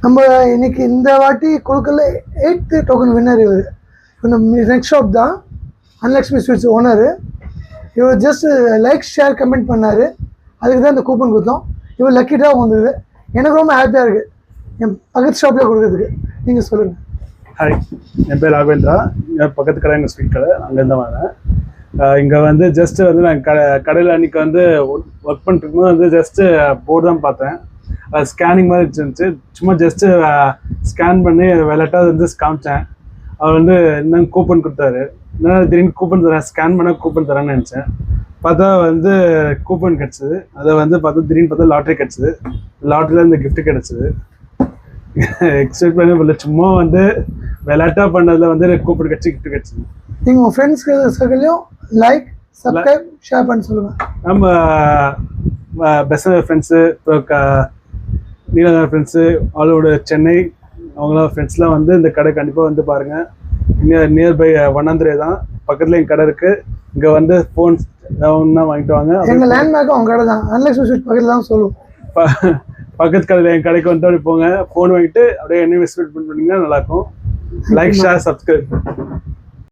நம்ம இன்னைக்கு இந்த வாட்டி குழுக்கல்ல 8th டோக்கன் வின்னர் இவர். இந்த நெக்ஸ்ட் ஷாப் தான் அன்லக்ஷ்மி ஸ்வீட்ஸ் ஓனர். இவர் ஜஸ்ட் லைக் ஷேர் கமெண்ட் பண்ணார், அதுக்கு தான் இந்த கூப்பன் கொடுத்தோம். இவர் லக்கி ட்ரா வந்தது. எனக்கு ரொம்ப ஹாப்பியாக இருக்குது என் பக்கத்து ஷாப்பில் கொடுக்கறதுக்கு. நீங்கள் சொல்லுங்கள். ஹாய், என் பேர் ராகவேந்திரா. என் பக்கத்து கடை எங்கள் ஸ்வீட் கடை, அங்கேருந்து வரேன். இங்கே வந்து ஜஸ்ட்டு வந்து நான் கடையில் அன்றைக்கி வந்து ஒர்க் பண்ணிட்டுருக்கும்போது வந்து ஜஸ்ட்டு போர்டு தான் பார்த்தேன். ஸ்கேனிங் மாதிரி இருந்துச்சு. சும்மா ஜஸ்ட்டு ஸ்கேன் பண்ணி விளையாட்டாக வந்து காமிச்சேன். அவர் வந்து இன்னும் கூப்பன் கொடுத்தாரு. இன்னும் திடீர்னு கூப்பன் தரேன், ஸ்கேன் பண்ணால் கூப்பன் தரேன்னு நினச்சேன். பார்த்தா வந்து கூப்பன் கிடச்சிது. அதை வந்து பார்த்தா திடீர்னு பார்த்தா லாட்ரி கிடச்சிது. லாட்ரியில் இந்த கிஃப்ட்டு கிடச்சிது. எக்ஸ்பெக்ட் பண்ணி போல, சும்மா வந்து விளையாட்டாக பண்ணதில் வந்து கூப்பன் கிடச்சி கிஃப்ட் கிடச்சிது. நீங்கள் உங்கள் ஃப்ரெண்ட்ஸ்க்கு சர்க்கிளையும் லைக் சப்ஸ்கிரைப் ஷேர் பண்ண சொல்லுங்கள். நம்ம பெஸ்ட் ஃப்ரெண்ட்ஸு, இப்போ நீலகார ஃப்ரெண்ட்ஸு, ஆலோட சென்னை, அவங்களாம் ஃப்ரெண்ட்ஸ்லாம் வந்து இந்த கடை கண்டிப்பாக வந்து பாருங்கள். நியர்பை வண்ணாந்துறை தான், பக்கத்தில் எங்கள் கடை இருக்குது. இங்கே வந்து ஃபோன்ஸ் ஒன்றா வாங்கிட்டு வாங்க. எங்கள் லேண்ட்மார்க்கும் அவங்க கடை தான், அன்லக்ஷ்மி ஸ்வீட் பக்கத்தில் தான் சொல்லுவோம். பக்கத்து கடையில் என் கடைக்கு வந்து அப்படி போங்க, ஃபோன் வாங்கிட்டு அப்படியே என்ன இன்வெஸ்ட்மெண்ட் பண்ணிங்கன்னா நல்லாயிருக்கும். Like share subscribe.